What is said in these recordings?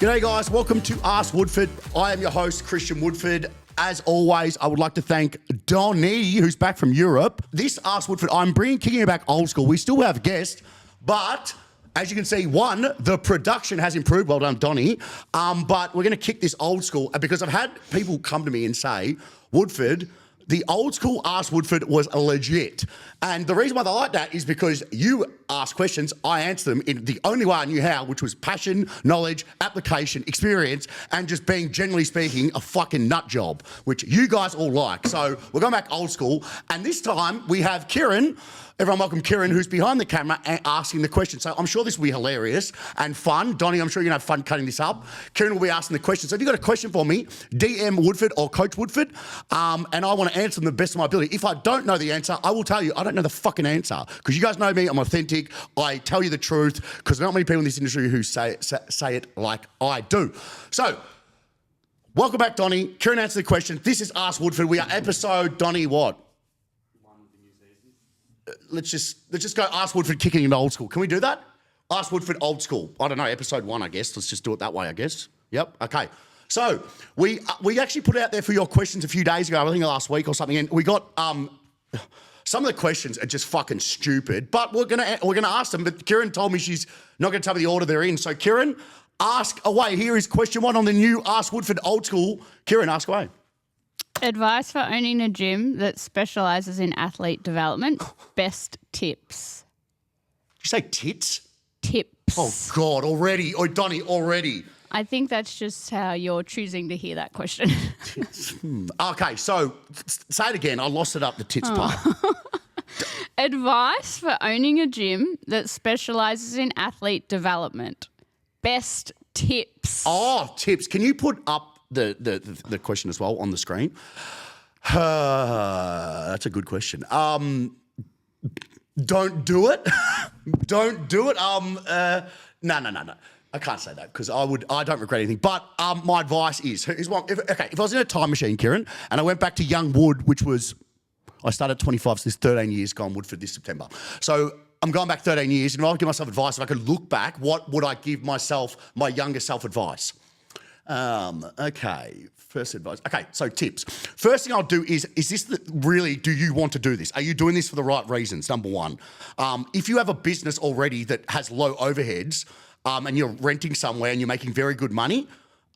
G'day guys, welcome to Ask Woodford. I am your host, Christian Woodford. As always, I would like to thank Donnie, who's back from Europe. This Ask Woodford, I'm kicking it back old school. We still have guests, but as you can see, one, the production has improved. Well done, Donnie. But we're going to kick this old school because I've had people come to me and say, Woodford, the old school Ask Woodford was legit. And the reason why they like that is because you ask questions, I answer them in the only way I knew how, which was passion, knowledge, application, experience, and just being, generally speaking, a fucking nut job, which you guys all like. So we're going back old school. And this time we have Kieran. Everyone welcome Kieran, who's behind the camera and asking the question. So I'm sure this will be hilarious and fun. Donnie, I'm sure you're going to have fun cutting this up. Kieran will be asking the question. So if you've got a question for me, DM Woodford or Coach Woodford, and I want to answer them the best of my ability. If I don't know the answer, I will tell you I don't know the fucking answer. Because you guys know me, I'm authentic. I tell you the truth because there aren't many people in this industry who say it like I do. So welcome back, Donnie. Kieran answered the question. This is Ask Woodford. We are episode, Donnie, what? Let's just go Ask Woodford kicking into old school. Can we do that? Ask Woodford old school. I don't know, episode 1, I guess. Let's just do it that way, I guess. Yep, okay. So we actually put it out there for your questions a few days ago, I think last week or something, and we got some of the questions are just fucking stupid, but we're gonna ask them. But Kieran told me she's not gonna tell me the order they're in. So Kieran, ask away. Here is question 1 on the new Ask Woodford old school. Kieran, ask away. Advice for owning a gym that specialises in athlete development. Best tips. Did you say tits? Tips. Oh, God, already. Oh, Donnie, already. I think that's just how you're choosing to hear that question. Okay, so say it again. I lost it up, the tits part. Advice for owning a gym that specialises in athlete development. Best tips. Oh, tips. Can you put up the question as well on the screen? That's a good question. Don't do it. Don't do it. No. I can't say that because I don't regret anything. But my advice is if I was in a time machine, Kieran, and I went back to young Wood, which was, I started at 25, so this 13 years gone Woodford this September. So I'm going back 13 years, and if I would give myself advice, if I could look back, what would I give myself, my younger self advice? Okay, first advice. Okay, so tips. First thing I'll do is this really, do you want to do this? Are you doing this for the right reasons, number one? If you have a business already that has low overheads and you're renting somewhere and you're making very good money,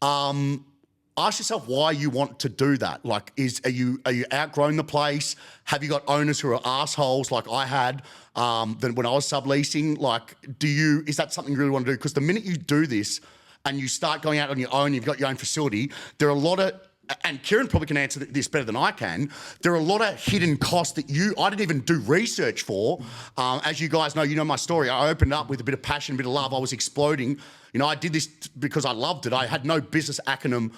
ask yourself why you want to do that. Like, are you outgrowing the place? Have you got owners who are assholes like I had when I was subleasing? Like, is that something you really want to do? Because the minute you do this, and you start going out on your own, you've got your own facility, there are a lot of, and Kieran probably can answer this better than I can, there are a lot of hidden costs that I didn't even do research for. As you guys know, you know my story. I opened up with a bit of passion, a bit of love. I was exploding. You know, I did this because I loved it. I had no business acronym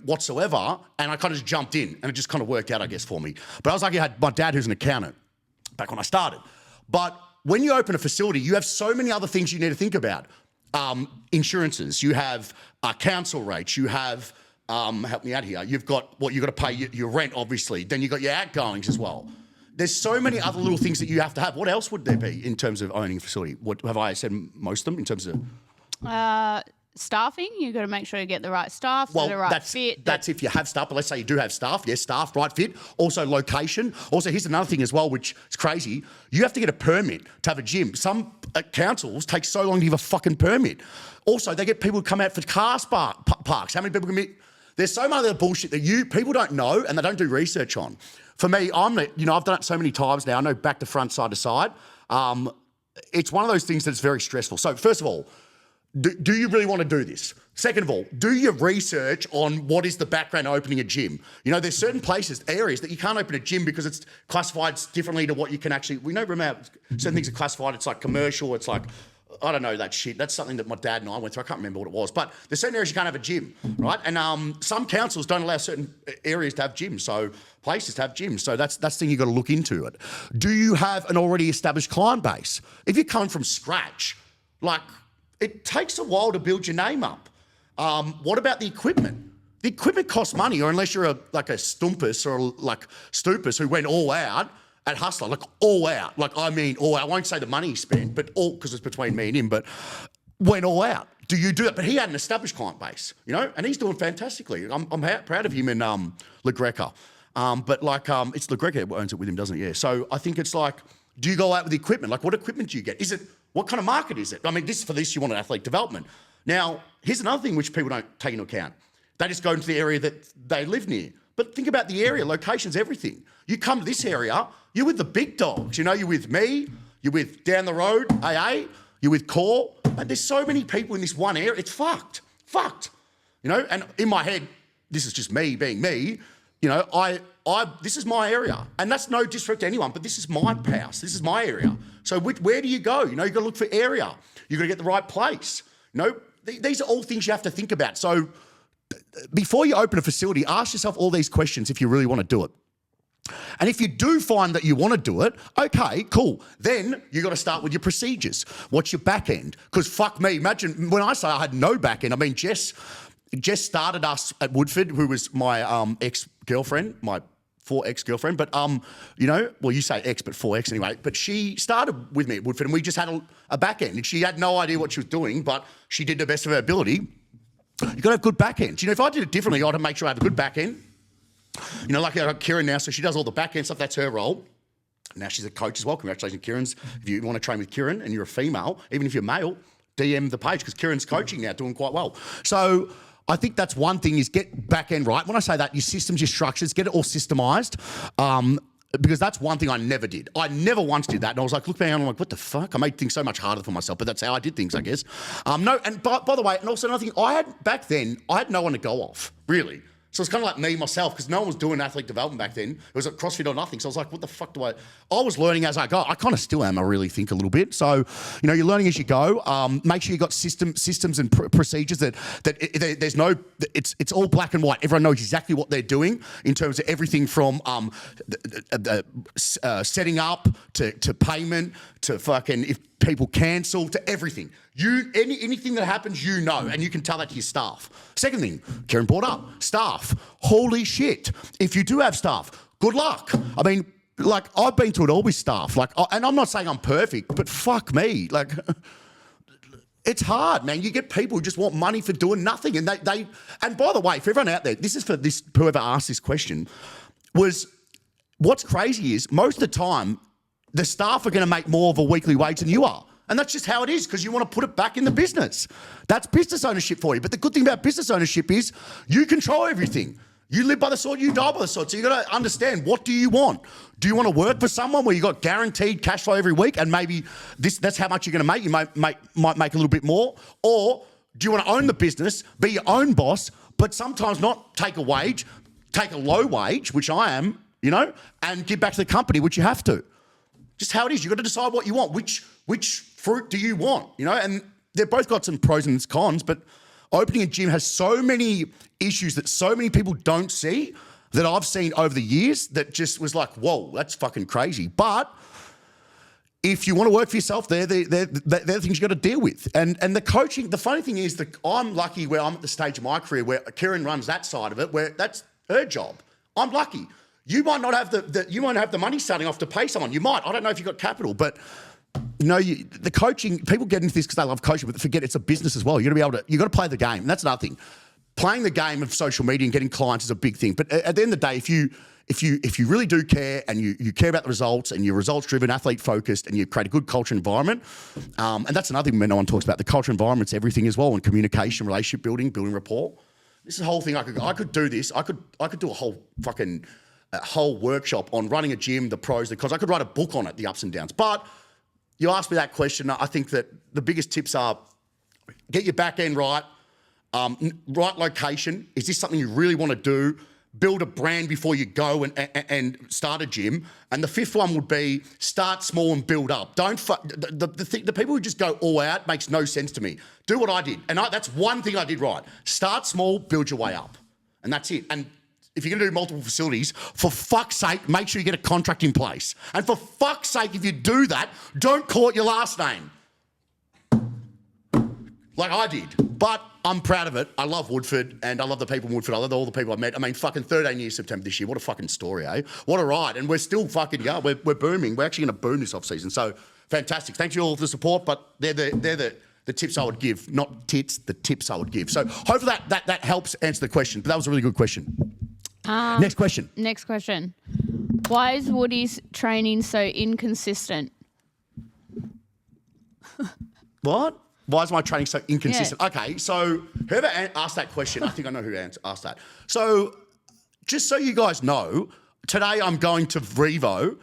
whatsoever, and I kind of just jumped in, and it just kind of worked out, I guess, for me. But I was lucky I had my dad who's an accountant back when I started. But when you open a facility, you have so many other things you need to think about. Insurances, you have council rates, you have, help me out here, you've got what you've got to pay your rent, obviously, then you've got your outgoings as well. There's so many other little things that you have to have. What else would there be in terms of owning a facility? What have I said most of them in terms of? Staffing, you've got to make sure you get the right staff, the right fit. That's if you have staff, but let's say you do have staff. Yes, staff, right fit. Also location. Also, here's another thing as well, which is crazy. You have to get a permit to have a gym. Some councils take so long to give a fucking permit. Also, they get people who come out for car parks. How many people can meet? There's so much other bullshit that people don't know and they don't do research on. For me, I've done it so many times now. I know back to front, side to side. It's one of those things that's very stressful. So first of all, do you really want to do this? Second of all, do your research on what is the background of opening a gym. You know, there's certain areas that you can't open a gym because it's classified differently to what you can actually, remember certain things are classified, it's like commercial, it's like, I don't know that shit. That's something that my dad and I went through. I can't remember what it was. But there's certain areas you can't have a gym, right? And some councils don't allow certain areas to have gyms, so places to have gyms. So that's the thing you've got to look into it. Do you have an already established client base? If you're coming from scratch, like, it takes a while to build your name up. What about the equipment? The equipment costs money, or unless you're like a Stumpus or like Stupus who went all out at Hustler, like all out. Like, I mean all out. I won't say the money he spent, but all, because it's between me and him, but went all out. do you do it? But he had an established client base, you know, and he's doing fantastically. I'm proud of him and LaGreca. But like, it's LaGreca who owns it with him, doesn't it? Yeah. So I think it's like, do you go out with the equipment? Like, what equipment do you get? What kind of market is it? I mean, for this, you want an athlete development. Now, here's another thing which people don't take into account. They just go into the area that they live near. But think about the area, location's everything. You come to this area, you're with the big dogs. You know, you're with me, you're with down the road, AA, you're with Core. And there's so many people in this one area, it's fucked. You know, and in my head, this is just me being me, you know, this is my area. And that's no disrespect to anyone, but this is my house. This is my area. So where do you go? You know, you've got to look for area. You've got to get the right place. You know, these are all things you have to think about. So before you open a facility, ask yourself all these questions if you really want to do it. And if you do find that you want to do it, okay, cool. Then you got to start with your procedures. What's your back end? Because fuck me, imagine when I say I had no back end, I mean, Jess started us at Woodford, who was my ex-girlfriend, my 4 ex-girlfriend, but you know, well, you say ex, but 4 ex anyway. But she started with me at Woodford, and we just had a back end, and she had no idea what she was doing, but she did the best of her ability. You got to have good back end. You know, if I did it differently, I'd make sure I have a good back end. You know, like Kieran now, so she does all the back end stuff. That's her role. Now she's a coach as well. Congratulations, Kieran's. If you want to train with Kieran and you're a female, even if you're male, DM the page because Kieran's coaching now, doing quite well. So I think that's one thing is get back end right. When I say that, your systems, your structures, get it all systemized. Because that's one thing I never did. I never once did that. And I was like, look around, I'm like, what the fuck? I made things so much harder for myself, but that's how I did things, I guess. No, and by the way, and also another thing, back then, I had no one to go off, really. So it's kind of like me, myself, because no one was doing athlete development back then. It was at CrossFit or nothing. So I was like, what the fuck do I was learning as I go. I kind of still am, I really think, a little bit. So, you know, you're learning as you go. Make sure you got systems and procedures that there's no, it's all black and white. Everyone knows exactly what they're doing in terms of everything from setting up to payment to fucking if people cancel to everything. Anything that happens, you know, and you can tell that to your staff. Second thing, Karen brought up, staff. Holy shit. If you do have staff, good luck. I mean, like, I've been to it all with staff. Like, and I'm not saying I'm perfect, but fuck me. Like, it's hard, man. You get people who just want money for doing nothing. And and by the way, for everyone out there, this is for this whoever asked this question, what's crazy is most of the time, the staff are going to make more of a weekly wage than you are. And that's just how it is because you want to put it back in the business. That's business ownership for you. But the good thing about business ownership is you control everything. You live by the sword, you die by the sword. So you got to understand, what do you want? Do you want to work for someone where you got guaranteed cash flow every week and maybe that's how much you're going to make? You might make a little bit more. Or do you want to own the business, be your own boss, but sometimes not take a wage, take a low wage, which I am, you know, and give back to the company, which you have to. Just how it is. You've got to decide what you want. Which fruit do you want? You know, and they've both got some pros and cons, but opening a gym has so many issues that so many people don't see that I've seen over the years that just was like, whoa, that's fucking crazy. But if you want to work for yourself, they're the things you got to deal with. And the coaching, the funny thing is that I'm lucky where I'm at the stage of my career where Kieran runs that side of it, where that's her job. I'm lucky. You might not have you might have the money starting off to pay someone. You might. I don't know if you've got capital, but you know, the coaching, people get into this because they love coaching, but they forget it's a business as well. You got to play the game. And that's another thing. Playing the game of social media and getting clients is a big thing. But at the end of the day, if you really do care and you care about the results and you're results driven, athlete focused, and you create a good culture environment, and that's another thing no one talks about. The culture environment's everything as well, and communication, relationship building rapport. This is a whole thing. I could do this. I could do a whole workshop on running a gym, the pros, the cons. I could write a book on it, the ups and downs. But you asked me that question. I think that the biggest tips are get your back end right, right location. Is this something you really want to do? Build a brand before you go and start a gym. And the fifth one would be start small and build up. The people who just go all out makes no sense to me. Do what I did. And that's one thing I did right. Start small, build your way up. And that's it. And if you're going to do multiple facilities, for fuck's sake, make sure you get a contract in place. And for fuck's sake, if you do that, don't call it your last name. Like I did. But I'm proud of it. I love Woodford, and I love the people in Woodford. I love all the people I've met. I mean, fucking 13 years September this year. What a fucking story, eh? What a ride. And we're still fucking, yeah, we're booming. We're actually going to boom this off-season. So, fantastic. Thanks you all for the support, but they're the the tips I would give, not tits, the tips I would give. So hopefully that helps answer the question. But that was a really good question. Next question. Next question. Why is Woody's training so inconsistent? What? Why is my training so inconsistent? Yeah. Okay, so whoever asked that question, I think I know who asked that. So just so you guys know, today I'm going to Revo,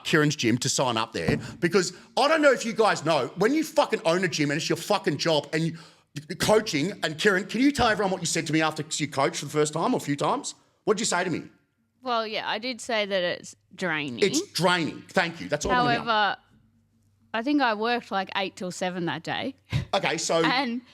Kieran's gym, to sign up there because I don't know if you guys know, when you fucking own a gym and it's your fucking job and you're coaching, and Kieran, can you tell everyone what you said to me after you coached for the first time or a few times? What did you say to me? Well, yeah, I did say that it's draining. It's draining. Thank you. That's all I want to know. However, I think I worked like 8 till 7 that day. Okay, so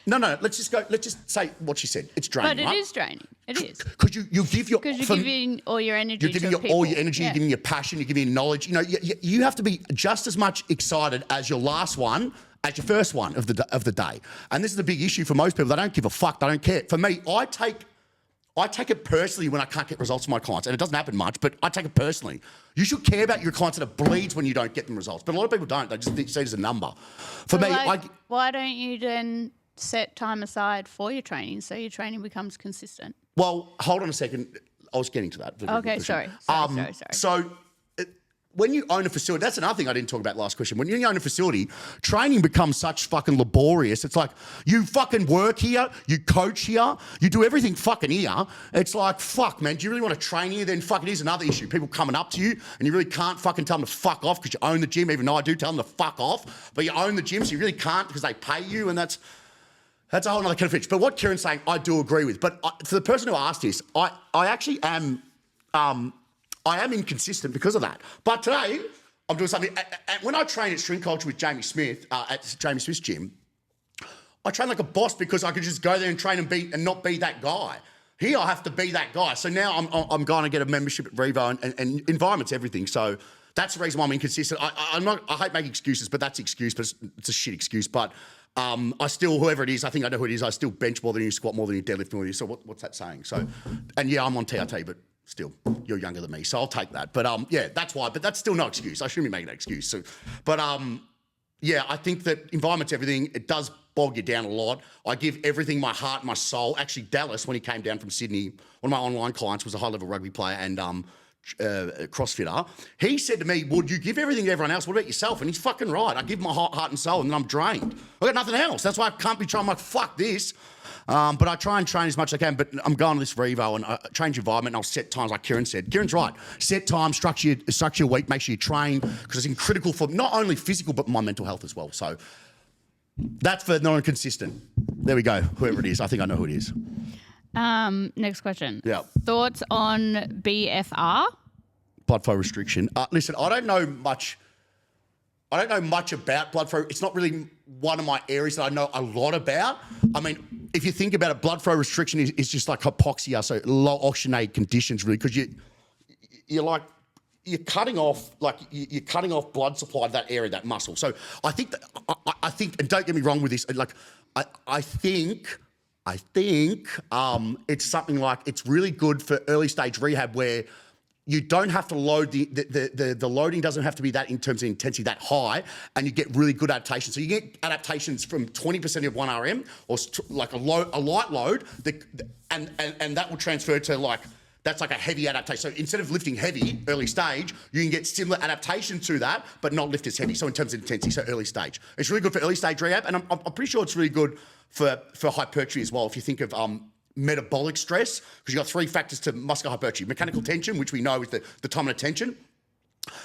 no, let's just say what she said. It's draining, but it is draining. It is. Because you give your... Because you're giving all your energy You're giving all your energy, you're giving your passion, you're giving your knowledge. You know, you have to be just as much excited as your last one as your first one of the day. And this is the big issue for most people. They don't give a fuck. They don't care. For me, I take it personally when I can't get results from my clients, and it doesn't happen much, but I take it personally. You should care about your clients, and it bleeds when you don't get them results. But a lot of people don't. They just see it as a number. For me, why don't you then set time aside for your training so your training becomes consistent? Well, hold on a second. I was getting to that. Okay, sorry. So when you own a facility, that's another thing I didn't talk about last question. When you own a facility, training becomes such fucking laborious. It's like you fucking work here, you coach here, you do everything fucking here. It's like, fuck, man, do you really want to train here? Then fuck, it is another issue. People coming up to you and you really can't fucking tell them to fuck off because you own the gym, even though I do tell them to fuck off. But you own the gym, so you really can't because they pay you, and that's a whole other kind of fish. But what Kieran's saying, I do agree with. But for the person who asked this, I actually am... I am inconsistent because of that. But today, I'm doing something. And when I train at String Culture with Jamie Smith, at Jamie Smith's gym, I train like a boss because I could just go there and train and not be that guy. Here, I have to be that guy. So now I'm going to get a membership at Revo, and environment's everything. So that's the reason why I'm inconsistent. I hate making excuses, but that's an excuse, but it's a shit excuse. But I still, whoever it is, I think I know who it is, I still bench more than you, squat more than you, deadlift more than you. So what's that saying? So, and yeah, I'm on TRT, but still, you're younger than me, so I'll take that. But yeah, that's why. But that's still no excuse. I shouldn't be making that excuse. So, but yeah, I think that environment's everything. It does bog you down a lot. I give everything, my heart, my soul. Actually, Dallas, when he came down from Sydney, one of my online clients was a high-level rugby player and CrossFitter. He said to me, "Would you give everything to everyone else? What about yourself?" And he's fucking right. I give my heart and soul, and then I'm drained. I got nothing else. That's why I can't be trying. I'm like, fuck this. But I try and train as much as I can, but I'm going to this Revo and I change your environment and I'll set times like Kieran said. Kieran's right. Set time, structure your week, make sure you train because it's critical for not only physical but my mental health as well. So that's for non-consistent. There we go. Whoever it is. I think I know who it is. Next question. Yeah. Thoughts on BFR? Blood flow restriction. Listen, I don't know much about blood flow. It's not really one of my areas that I know a lot about. I mean, if you think about it, blood flow restriction is just like hypoxia, so low oxygenated conditions, really, because you're cutting off blood supply to that area, that muscle. So I think, and don't get me wrong with this, like I think it's something like it's really good for early stage rehab where you don't have to load the loading doesn't have to be that in terms of intensity that high, and you get really good adaptation. So you get adaptations from 20% of 1 RM or like a light load, and that will transfer to like that's like a heavy adaptation. So instead of lifting heavy early stage, you can get similar adaptation to that, but not lift as heavy. So in terms of intensity, so early stage, it's really good for early stage rehab, and I'm pretty sure it's really good for hypertrophy as well. If you think of metabolic stress, because you've got 3 factors to muscular hypertrophy: mechanical tension, which we know is the time and attention;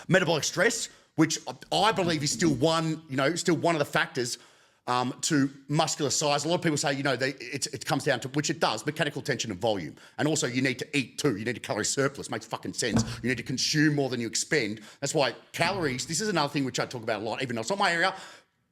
metabolic stress, which I believe is still one of the factors to muscular size. A lot of people say, it comes down to, which it does, mechanical tension and volume. And also you need to eat too. You need a calorie surplus. Makes fucking sense. You need to consume more than you expend. That's why calories, this is another thing which I talk about a lot, even though it's not my area.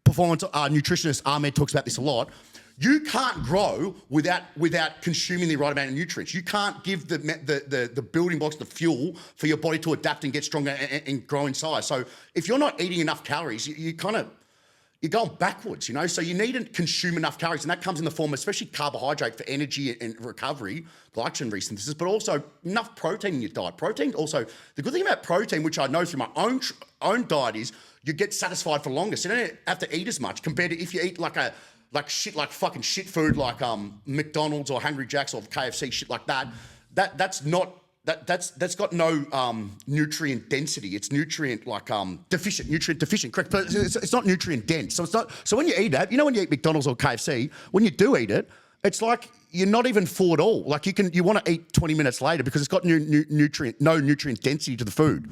Performance nutritionist Ahmed talks about this a lot. You can't grow without consuming the right amount of nutrients. You can't give the building blocks, the fuel for your body to adapt and get stronger and grow in size. So if you're not eating enough calories, you're going backwards, So you need to consume enough calories, and that comes in the form of especially carbohydrate for energy and recovery, glycogen resynthesis, but also enough protein in your diet. Protein also, the good thing about protein, which I know through my own diet, is you get satisfied for longer. So you don't have to eat as much compared to if you eat like a like fucking shit food, like McDonald's or Hungry Jack's or KFC, shit like that. That's got no nutrient density. It's nutrient deficient, correct? But it's not nutrient dense. So it's not. So when you eat that, when you eat McDonald's or KFC, when you do eat it, it's like you're not even full at all. Like you want to eat 20 minutes later because it's got no nutrient density to the food.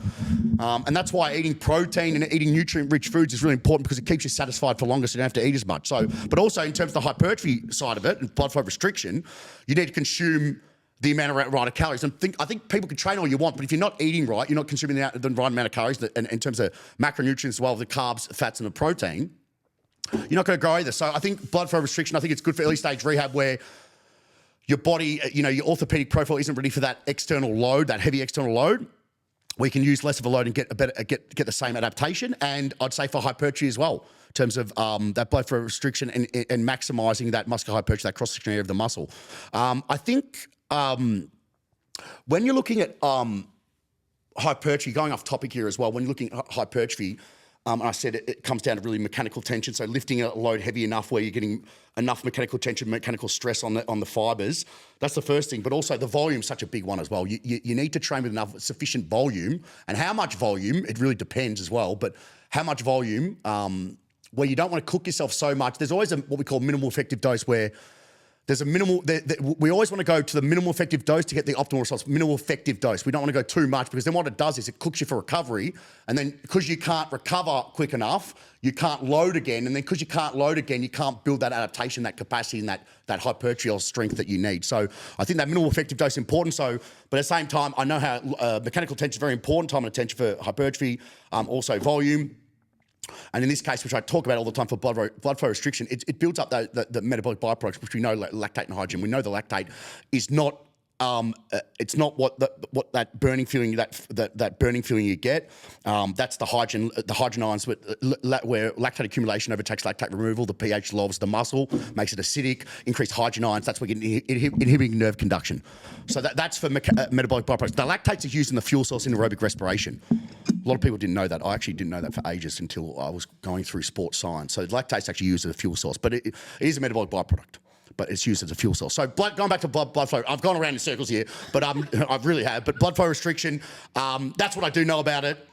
And that's why eating protein and eating nutrient-rich foods is really important because it keeps you satisfied for longer so you don't have to eat as much. So, but also in terms of the hypertrophy side of it and blood flow restriction, you need to consume the amount of right of calories. And I think people can train all you want, but if you're not eating right, you're not consuming the right amount of calories and in terms of macronutrients as well, the carbs, fats, and the protein, you're not going to grow either. So I think blood flow restriction, I think it's good for early stage rehab where your body, your orthopedic profile isn't ready for that external load, that heavy external load. We can use less of a load and get the same adaptation. And I'd say for hypertrophy as well, in terms of that blood flow restriction and maximising that muscular hypertrophy, that cross-section area of the muscle. I think when you're looking at hypertrophy, going off topic here as well, when you're looking at hypertrophy, I said it comes down to really mechanical tension. So lifting a load heavy enough where you're getting enough mechanical tension, mechanical stress on the fibers. That's the first thing. But also the volume is such a big one as well. You need to train with enough sufficient volume. And how much volume, it really depends as well. But how much volume, where you don't want to cook yourself so much. There's always what we call minimal effective dose where there's a minimal, we always want to go to the minimal effective dose to get the optimal results. Minimal effective dose. We don't want to go too much because then what it does is it cooks you for recovery. And then because you can't recover quick enough, you can't load again. And then because you can't load again, you can't build that adaptation, that capacity and that hypertrophy or strength that you need. So I think that minimal effective dose is important. So, but at the same time, I know how mechanical tension is very important, time and attention for hypertrophy, also volume. And in this case, which I talk about all the time for blood flow restriction, it builds up the metabolic byproducts, which we know, like lactate and hydrogen. We know the lactate is not it's not what that burning feeling that burning feeling you get. That's the hydrogen ions where lactate accumulation overtakes lactate removal. The pH lowers the muscle, makes it acidic. Increased hydrogen ions. That's where you're inhibiting nerve conduction. So that's for metabolic byproducts. The lactates are used in the fuel source in aerobic respiration. A lot of people didn't know that. I actually didn't know that for ages until I was going through sports science. So lactate's actually used as a fuel source, but it is a metabolic byproduct, but it's used as a fuel source. So going back to blood flow, I've gone around in circles here, but I really have. But blood flow restriction, that's what I do know about it.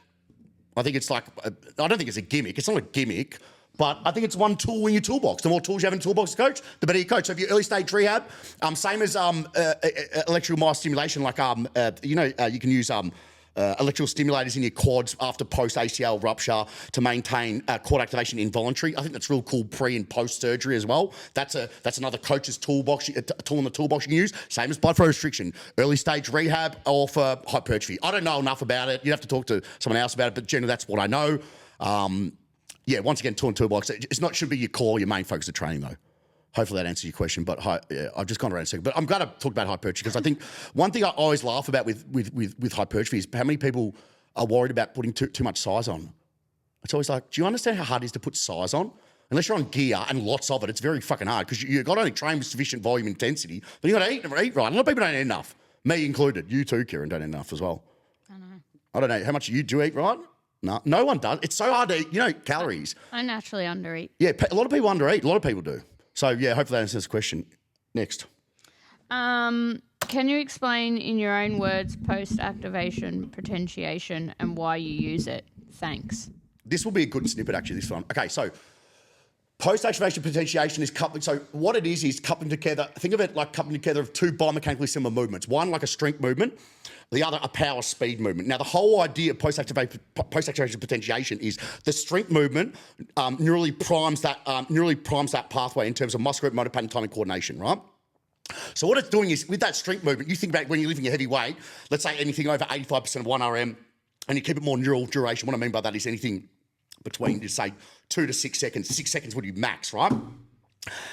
I think it's like, I don't think it's a gimmick. It's not a gimmick, but I think it's one tool in your toolbox. The more tools you have in your toolbox, coach, the better your coach. So if you're early stage rehab, same as electrical myostimulation, like you can use electrical stimulators in your quads after post-ACL rupture to maintain quad activation involuntary. I think that's real cool pre and post-surgery as well. That's another coach's toolbox, a tool in the toolbox you can use. Same as blood flow restriction, early stage rehab or for hypertrophy. I don't know enough about it. You'd have to talk to someone else about it, but generally that's what I know. Once again, tool and toolbox. Should be your core, your main focus of training though. Hopefully that answers your question, but I've just gone around a second. But I'm glad to talk about hypertrophy because I think one thing I always laugh about with hypertrophy is how many people are worried about putting too much size on. It's always like, do you understand how hard it is to put size on? Unless you're on gear and lots of it, it's very fucking hard because you've got to only train with sufficient volume intensity, but you've got to eat right. A lot of people don't eat enough. Me included. You too, Kieran, don't eat enough as well. I know. I don't know. How much you do eat right? No one does. It's so hard to eat, calories. I naturally undereat. Yeah, a lot of people undereat. A lot of people do. So, hopefully that answers this question. Next. Can you explain in your own words post-activation potentiation and why you use it? Thanks. This will be a good snippet, actually, this one. Okay, so post-activation potentiation is coupling. So what it is coupling together. Think of it like coupling together of two biomechanically similar movements. One like a strength movement, the other a power speed movement. Now, the whole idea of post-activation potentiation is the strength movement neurally primes that pathway in terms of muscular motor pattern, timing, coordination, right? So what it's doing is with that strength movement, you think about when you're lifting a heavy weight, let's say anything over 85% of 1 RM, and you keep it more neural duration. What I mean by that is anything between, just say, 2 to 6 seconds. 6 seconds would be max, right?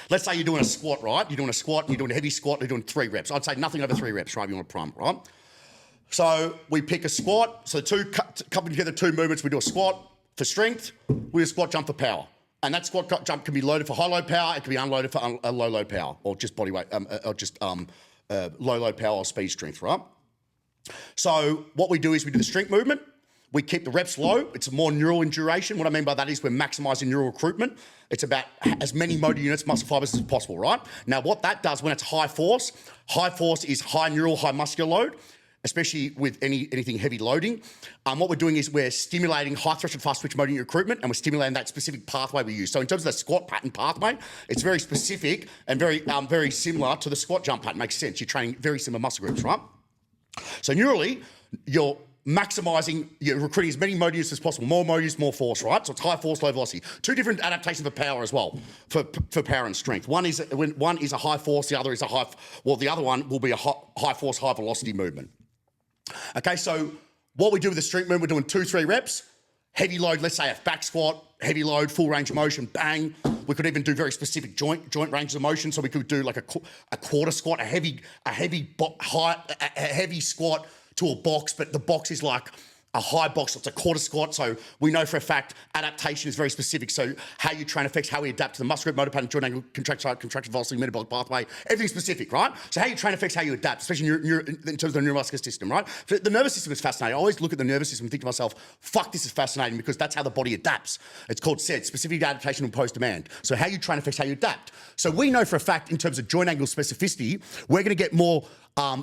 Let's say you're doing a squat, right? You're doing a squat, and you're doing a heavy squat, and you're doing 3 reps. I'd say nothing over 3 reps, right? You want to prime, right? So we pick a squat. So coupling together 2 movements. We do a squat for strength. We do a squat jump for power. And that squat jump can be loaded for high load power. It can be unloaded for low load power, or just body weight, or just low load power or speed strength, right? So what we do is we do the strength movement. We keep the reps low. It's more neural in duration. What I mean by that is we're maximizing neural recruitment. It's about as many motor units, muscle fibers as possible, right? Now, what that does when it's high force is high neural, high muscular load, especially with anything heavy loading. What we're doing is we're stimulating high threshold fast twitch motor unit recruitment, and we're stimulating that specific pathway we use. So in terms of the squat pattern pathway, it's very specific and very similar to the squat jump pattern. Makes sense. You're training very similar muscle groups, right? So neurally, you're recruiting as many motor units as possible. More motor units, more force, right? So it's high force, low velocity. Two different adaptations for power as well, for power and strength. One is a high force, the other is the other one will be a high force, high velocity movement. Okay, so what we do with the strength movement, we're doing 2-3 reps, heavy load, let's say a back squat, heavy load, full range of motion, bang. We could even do very specific joint ranges of motion. So we could do like a quarter squat, a heavy squat to a box, but the box is like a high box, so it's a quarter squat. So we know for a fact adaptation is very specific. So how you train affects how we adapt to the muscle group, motor pattern, joint angle, contraction velocity, metabolic pathway, everything's specific, right? So how you train affects how you adapt, especially in terms of the neuromuscular system, right? So the nervous system is fascinating. I always look at the nervous system and think to myself, fuck, this is fascinating because that's how the body adapts. It's called SAID, specific adaptation and post-demand. So how you train affects how you adapt. So we know for a fact in terms of joint angle specificity, we're going to get more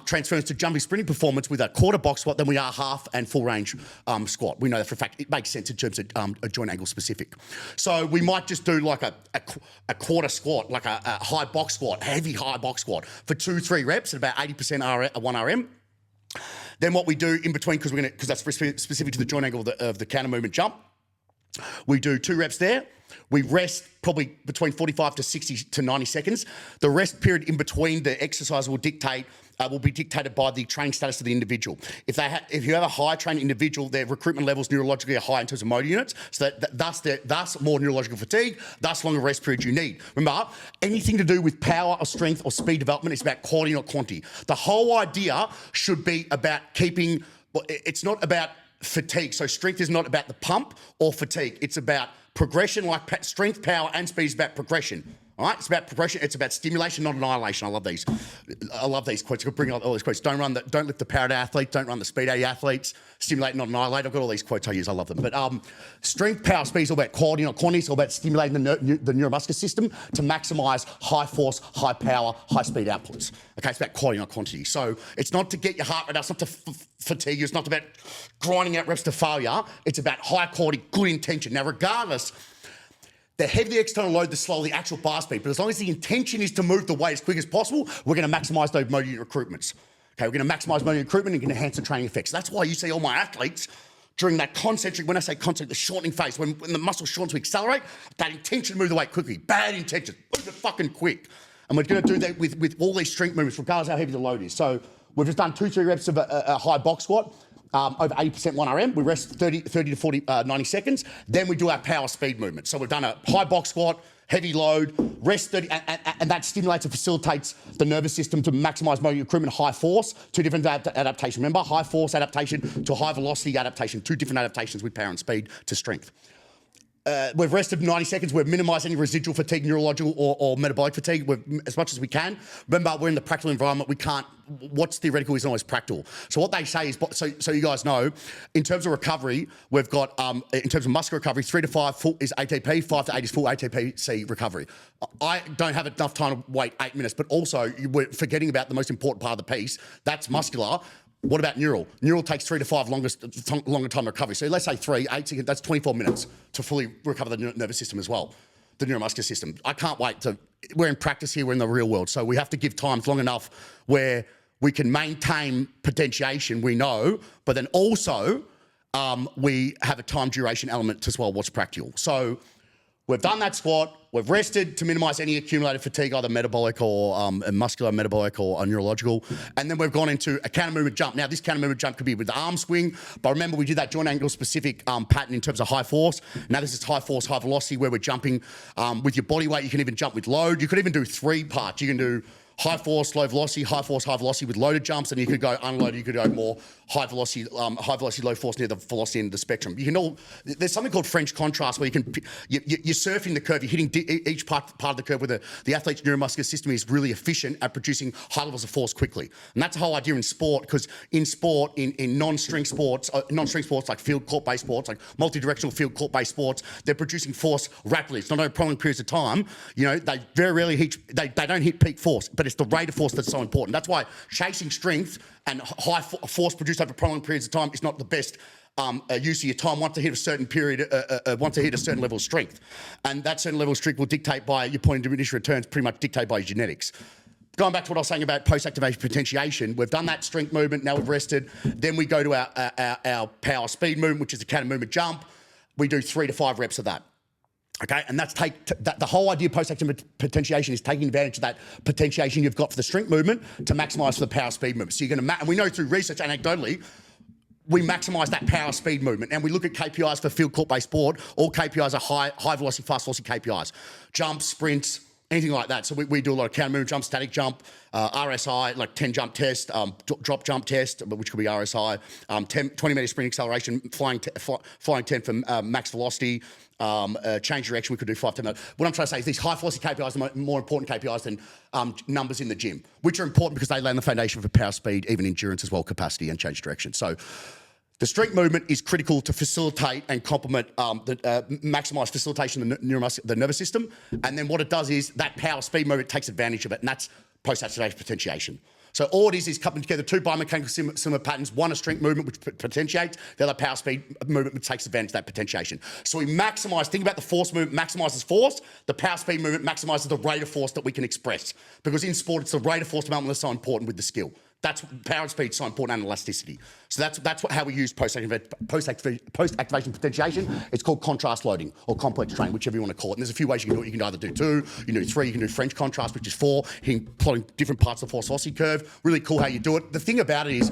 transference to jumping sprinting performance with a quarter box squat than we are half and full range squat. We know that for a fact. It makes sense in terms of a joint angle specific. So we might just do like a quarter squat, like a high box squat, heavy high box squat for 2-3 reps at about 80% 1 RM. Then what we do in between, because that's specific to the joint angle of the counter movement jump, we do 2 reps there. We rest probably between 45 to 60 to 90 seconds. The rest period in between the exercise will be dictated by the training status of the individual. If you have a high trained individual, their recruitment levels neurologically are high in terms of motor units, so thus more neurological fatigue, thus longer rest periods you need. Remember, anything to do with power or strength or speed development is about quality, not quantity. The whole idea should be about it's not about fatigue. So strength is not about the pump or fatigue. It's about progression, like strength, power, and speed is about progression. All right, it's about progression. It's about stimulation, not annihilation. I love these. I love these quotes. I could bring out all these quotes. Don't lift the power out of athletes. Don't run the speed out of athletes. Stimulate, not annihilate. I've got all these quotes I use. I love them. But strength, power, speed is all about quality, not quantity. It's all about stimulating the neuromuscular system to maximise high force, high power, high speed outputs. Okay, it's about quality, not quantity. So it's not to get your heart rate up. It's not to fatigue you. It's not about grinding out reps to failure. It's about high quality, good intention. Now, regardless, the heavier the external load, the slower the actual bar speed. But as long as the intention is to move the weight as quick as possible, we're going to maximise those motor unit recruitments. Okay, we're going to maximise motor unit recruitment and enhance the training effects. That's why you see all my athletes during that concentric, when I say concentric, the shortening phase, when the muscle shortens to accelerate, that intention to move the weight quickly. Bad intention, move it fucking quick. And we're going to do that with all these strength movements, regardless of how heavy the load is. So we've just done 2-3 reps of a high box squat. Over 80% 1 RM. We rest 30 to 40, 90 seconds. Then we do our power speed movement. So we've done a high box squat, heavy load, rest 30, and that stimulates and facilitates the nervous system to maximise motor recruitment, high force, 2 different adaptations. Remember, high force adaptation to high velocity adaptation, 2 different adaptations with power and speed to strength. We've rested 90 seconds. We've minimised any residual fatigue, neurological or metabolic fatigue as much as we can. Remember, we're in the practical environment. We can't, what's theoretical isn't always practical. So what they say is, so you guys know, in terms of recovery, we've got, in terms of muscle recovery, 3 to 5 full is ATP, 5 to 8 is full ATP-C recovery. I don't have enough time to wait 8 minutes, but also we're forgetting about the most important part of the piece. That's muscular. What about neural? Neural takes 3 to 5 longer time recovery. So let's say 3, 8 seconds, that's 24 minutes to fully recover the nervous system as well, the neuromuscular system. I can't wait we're in practice here, we're in the real world. So we have to give times long enough where we can maintain potentiation, we know, but then also we have a time duration element as well, what's practical. So we've done that squat, we've rested to minimise any accumulated fatigue, either metabolic or muscular, metabolic or neurological. And then we've gone into a counter movement jump. Now, this counter movement jump could be with the arm swing, but remember we did that joint angle specific pattern in terms of high force. Now this is high force, high velocity, where we're jumping with your body weight. You can even jump with load. You could even do 3 parts. You can do high force, low velocity, high force, high velocity with loaded jumps, and you could go unloaded, you could go more high velocity, low force near the velocity end of the spectrum. There's something called French contrast where you're surfing the curve, you're hitting each part of the curve where the athlete's neuromuscular system is really efficient at producing high levels of force quickly. And that's the whole idea in sport, because in sport, in non-string sports like field court-based sports, like multi-directional field court-based sports, they're producing force rapidly. It's not over prolonged periods of time. They very rarely they don't hit peak force, but it's the rate of force that's so important. That's why chasing strength and high force produced over prolonged periods of time is not the best use of your time once they hit a certain period, once they hit a certain level of strength. And that certain level of strength will dictate by your point of diminishing returns, pretty much dictated by your genetics. Going back to what I was saying about post-activation potentiation, we've done that strength movement, now we've rested. Then we go to our power speed movement, which is a counter movement jump. We do 3 to 5 reps of that. Okay, and the whole idea of post-activation potentiation is taking advantage of that potentiation you've got for the strength movement to maximise for the power speed movement. So you're going to, and we know through research anecdotally, we maximise that power speed movement. And we look at KPIs for field court-based sport. All KPIs are high velocity, fast velocity KPIs. Jumps, sprints, anything like that. So we do a lot of counter movement jump, static jump, RSI, like 10 jump test, drop jump test, which could be RSI, 20 metre sprint acceleration, flying 10 for max velocity, change direction, we could do 5 to 10. What I'm trying to say is these high velocity KPIs are more important KPIs than numbers in the gym, which are important because they lay the foundation for power, speed, even endurance as well, capacity and change direction. So the strength movement is critical to facilitate and complement, maximise facilitation of the nervous system. And then what it does is that power speed movement takes advantage of it, and that's post-activation potentiation. So all it is coupling together 2 biomechanical similar patterns, one a strength movement which potentiates, the other power speed movement which takes advantage of that potentiation. So we maximise, think about the force movement maximises force, the power speed movement maximises the rate of force that we can express. Because in sport, it's the rate of force development that's so important with the skill. That's power and speed, so important, and elasticity. So that's how we use post-activation potentiation. It's called contrast loading or complex training, whichever you want to call it. And there's a few ways you can do it. You can either do 2, you can do 3, you can do French contrast, which is 4, plotting different parts of the force velocity curve. Really cool how you do it. The thing about it is,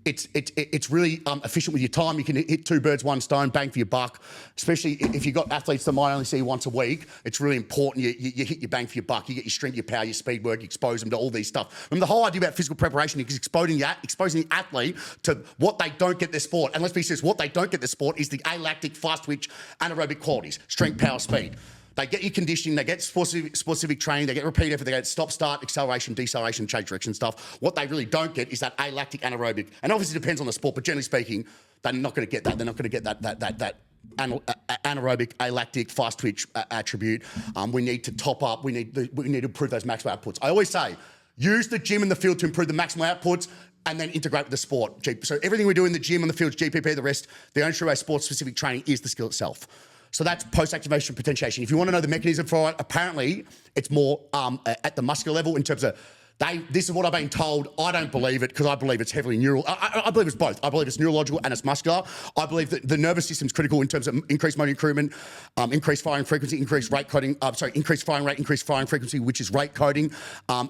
it's really efficient with your time. You can hit 2 birds, 1 stone, bang for your buck. Especially if you've got athletes that might only see you once a week, it's really important you hit your bang for your buck. You get your strength, your power, your speed work, you expose them to all these stuff. Remember, the whole idea about physical preparation is exposing the athlete to what they don't get their sport. And let's be serious, what they don't get their sport is the alactic, fast twitch, anaerobic qualities, strength, power, speed. They get your conditioning, they get specific training, they get repeat effort, they get stop, start, acceleration, deceleration, change direction stuff. What they really don't get is that alactic, anaerobic. And obviously it depends on the sport, but generally speaking, they're not going to get that. They're not going to get that anaerobic, alactic, fast twitch attribute. We need to top up. We need to improve those maximal outputs. I always say, use the gym and the field to improve the maximal outputs, and then integrate with the sport. So everything we do in the gym and the field, GPP, the rest, the only true way sport-specific training is the skill itself. So that's post-activation potentiation. If you want to know the mechanism for it, apparently it's more at the muscular level in terms of this is what I've been told. I don't believe it because I believe it's heavily neural. I believe it's both. I believe it's neurological and it's muscular. I believe that the nervous system is critical in terms of increased motor recruitment, increased firing frequency, increased firing rate, increased firing frequency, which is rate coding,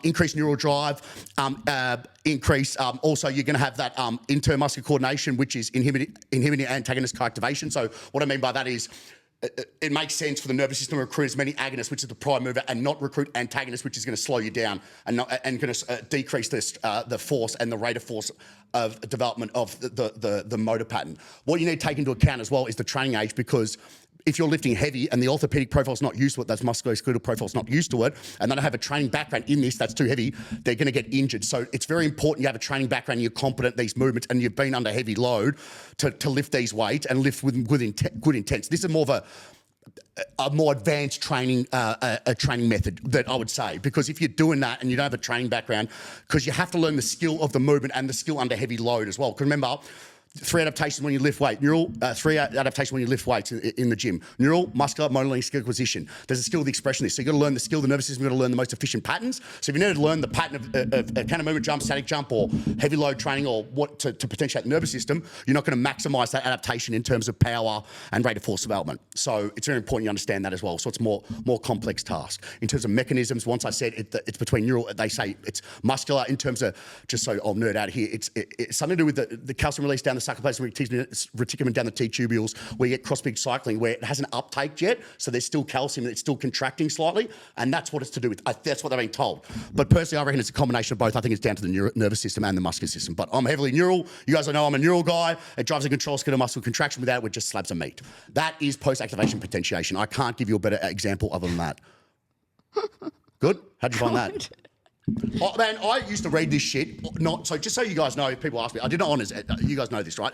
increased neural drive, also you're going to have that intermuscular coordination, which is inhibiting antagonist co-activation. So what I mean by that is, it makes sense for the nervous system to recruit as many agonists, which is the prime mover, and not recruit antagonists, which is going to slow you down and going to decrease the force and the rate of force of development of the motor pattern. What you need to take into account as well is the training age, because if you're lifting heavy and the orthopedic profile's not used to it, that's musculoskeletal profile's not used to it, and they don't have a training background in this that's too heavy, they're going to get injured. So it's very important you have a training background, you're competent at these movements, and you've been under heavy load to lift these weights and lift with good intent. This is more of a more advanced training training method that I would say, because if you're doing that and you don't have a training background, because you have to learn the skill of the movement and the skill under heavy load as well. Because remember, 3 adaptations when you lift weight. 3 adaptations when you lift weights in the gym. Neural, muscular, motor learning, skill acquisition. There's a skill of the expression of this. So you've got to learn the skill of the nervous system. You've got to learn the most efficient patterns. So if you need to learn the pattern of a counter movement jump, static jump, or heavy load training, or what to potentiate the nervous system, you're not going to maximise that adaptation in terms of power and rate of force development. So it's very important you understand that as well. So it's more complex task. In terms of mechanisms, once I said it's between neural, they say it's muscular in terms of, just so I'll nerd out here, it's something to do with the calcium release down the sarcoplasmic reticulum down the T tubules, where you get cross-big cycling, where it hasn't uptaked yet, so there's still calcium, it's still contracting slightly, and that's what it's to do with. That's what they're being told. But personally, I reckon it's a combination of both. I think it's down to the nervous system and the muscular system. But I'm heavily neural. You guys know I'm a neural guy. It drives a control skeletal muscle contraction. Without it, we're just slabs of meat. That is post-activation potentiation. I can't give you a better example other than that. Good? How'd you find that? Oh, man, I used to read this shit. So just so you guys know, people ask me, I did not honours. You guys know this, right?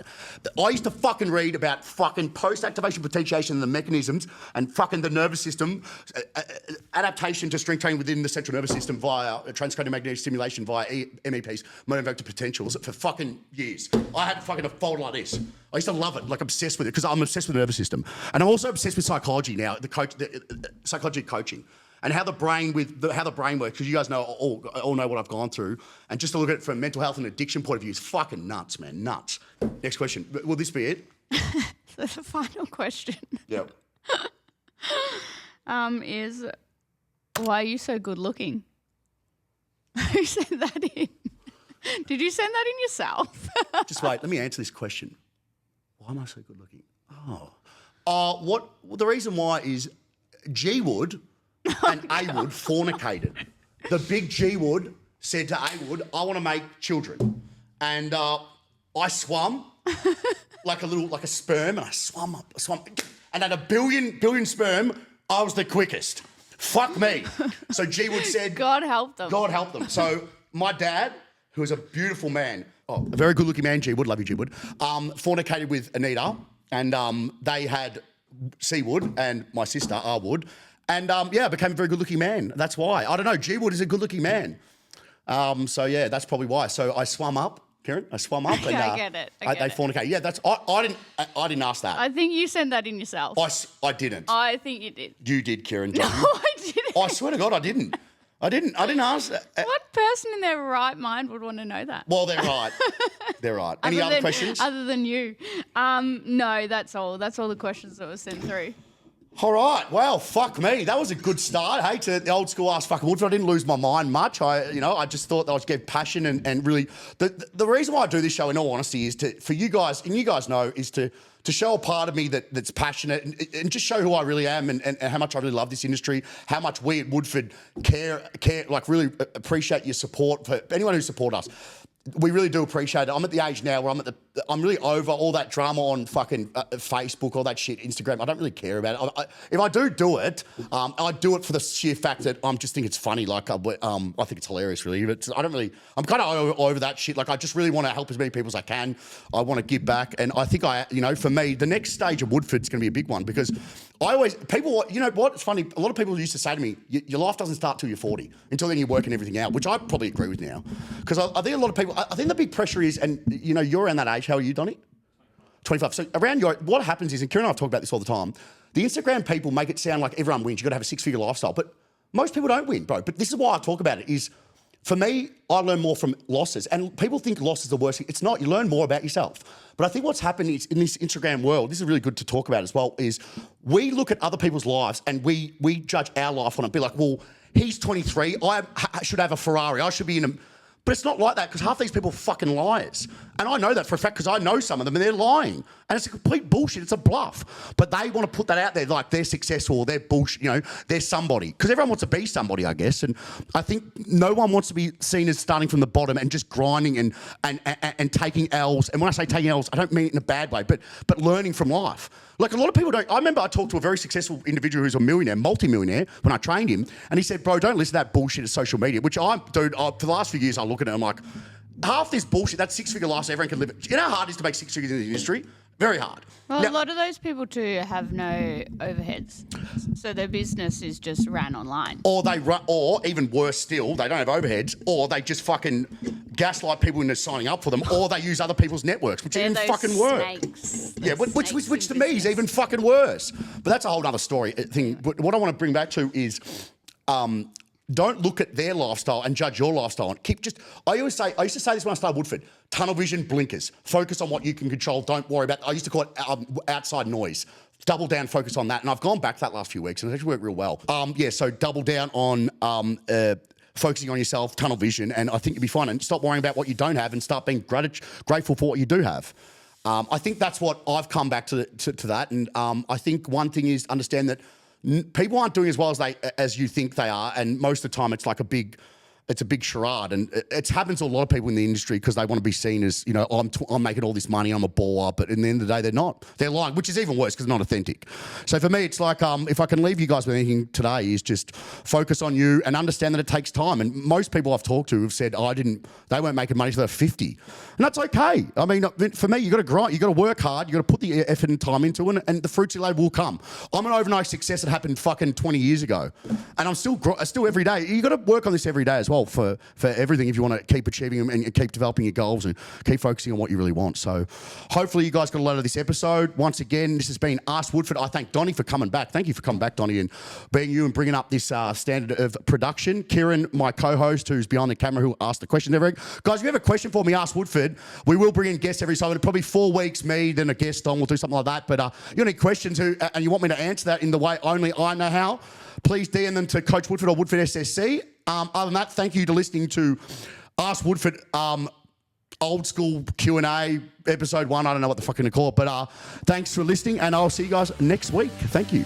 I used to fucking read about fucking post-activation potentiation and the mechanisms and fucking the nervous system, adaptation to strength training within the central nervous system via transcranial magnetic stimulation via MEPs, motor evoked potentials, for fucking years. I had fucking a folder like this. I used to love it, like obsessed with it, because I'm obsessed with the nervous system. And I'm also obsessed with psychology now, the psychology coaching. And how the brain works, because you guys know all know what I've gone through. And just to look at it from a mental health and addiction point of view is fucking nuts, man, nuts. Next question. Will this be it? The final question. Yep. Is why are you so good looking? Who sent that in? Did you send that in yourself? Just wait, let me answer this question. Why am I so good looking? Well, the reason why is G Wood and A Wood fornicated. The big G Wood said to A Wood, I want to make children. And I swum like a sperm, and I swam up, and at a billion sperm, I was the quickest. Fuck me. So G Wood said, God help them. God help them. So my dad, who is a beautiful man, a very good looking man, G Wood, love you G Wood, fornicated with Anita, and they had C Wood and my sister R Wood. And I became a very good-looking man. That's why. I don't know. G Wood is a good-looking man. So yeah, that's probably why. So I swam up, Kieran. I swam up, and I get it. they fornicated. Yeah, that's. I didn't ask that. I think you sent that in yourself. I didn't. I think you did. You did, Kieran. No, I didn't. I swear to God, I didn't. I didn't ask that. What person in their right mind would want to know that? Well, they're right. They're right. Any other questions? Other than you? No, that's all. That's all the questions that were sent through. All right. Well, fuck me. That was a good start. Hey, to the old school Ask Woodford. I didn't lose my mind much. I just thought that I would get passion and really. The reason why I do this show, in all honesty, is for you guys, and you guys know, is to show a part of me that's passionate and just show who I really am and how much I really love this industry, how much we at Woodford care, like really appreciate your support for anyone who support us. We really do appreciate it. I'm at the age now where I'm really over all that drama on fucking Facebook, all that shit, Instagram. I don't really care about it. If I do it, I do it for the sheer fact that I just think it's funny. Like, I think it's hilarious, really. But I'm kind of over that shit. Like, I just really want to help as many people as I can. I want to give back. And I think for me, the next stage of Woodford's going to be a big one, because you know what? It's funny. A lot of people used to say to me, your life doesn't start till you're 40. Until then you're working everything out, which I probably agree with now. Because I think a lot of people, I think the big pressure is, and you're around that age. How are you, Donnie? 25. So what happens is, and Kieran and I talk about this all the time, the Instagram people make it sound like everyone wins. You've got to have a 6-figure lifestyle. But most people don't win, bro. But this is why I talk about it is, for me, I learn more from losses. And people think loss is the worst thing. It's not. You learn more about yourself. But I think what's happened is, in this Instagram world, this is really good to talk about as well, is we look at other people's lives and we judge our life on it. Be like, well, he's 23. I should have a Ferrari. I should be in a... But it's not like that, because half these people are fucking liars. And I know that for a fact, because I know some of them and they're lying. And it's a complete bullshit. It's a bluff. But they want to put that out there like they're successful, they're bullshit, they're somebody. Because everyone wants to be somebody, I guess. And I think no one wants to be seen as starting from the bottom and just grinding and taking L's. And when I say taking L's, I don't mean it in a bad way, but learning from life. Like, a lot of people don't. I remember I talked to a very successful individual who's a millionaire, multi-millionaire, when I trained him, and he said, bro, don't listen to that bullshit of social media, which for the last few years I look at it and I'm like, half this bullshit, that 6-figure lifestyle everyone can live it. You know how hard it is to make 6 figures in the industry? Very hard. Well, a lot of those people too have no overheads, so their business is just ran online. Or even worse still, they don't have overheads, or they just fucking gaslight people into signing up for them, or they use other people's networks, which is even fucking worse. Yeah, which to me is even fucking worse. But that's a whole other story thing. But what I want to bring back to is, don't look at their lifestyle and judge your lifestyle. I used to say this when I started Woodford: tunnel vision, blinkers. Focus on what you can control. Don't worry about. I used to call it outside noise. Double down, focus on that. And I've gone back that last few weeks, and it's actually worked real well. So double down on focusing on yourself, tunnel vision, and I think you'll be fine. And stop worrying about what you don't have, and start being grateful for what you do have. I think that's what I've come back to that. And I think one thing is understand that people aren't doing as well as you think they are. And most of the time it's like a big charade, and it happens to a lot of people in the industry because they want to be seen as, you know, I'm making all this money, I'm a baller, but in the end of the day, they're not. They're lying, which is even worse because they're not authentic. So for me, it's like if I can leave you guys with anything today is just focus on you and understand that it takes time. And most people I've talked to have said, they weren't making money till they're 50. And that's okay. I mean, for me, you got to grind, you got to work hard, you got to put the effort and time into it, and the fruits you labour will come. I'm an overnight success that happened fucking 20 years ago, and I'm still every day. You got to work on this every day as well for everything if you want to keep achieving them and keep developing your goals and keep focusing on what you really want. So hopefully you guys got a lot of this episode. Once again, this has been Ask Woodford. I thank Donnie for coming back. Thank you for coming back, Donnie, and being you and bringing up this standard of production. Kieran, my co-host, who's behind the camera, who asked the questions every week. Guys, if you have a question for me, Ask Woodford. We will bring in guests every so often. Probably 4 weeks, me, then a guest on. We'll do something like that. But you got any questions and you want me to answer that in the way only I know how, please DM them to Coach Woodford or Woodford SSC. Other than that, thank you to listening to Ask Woodford old school Q&A episode 1. I don't know what the fuck I'm going to call it, but thanks for listening, and I'll see you guys next week. Thank you.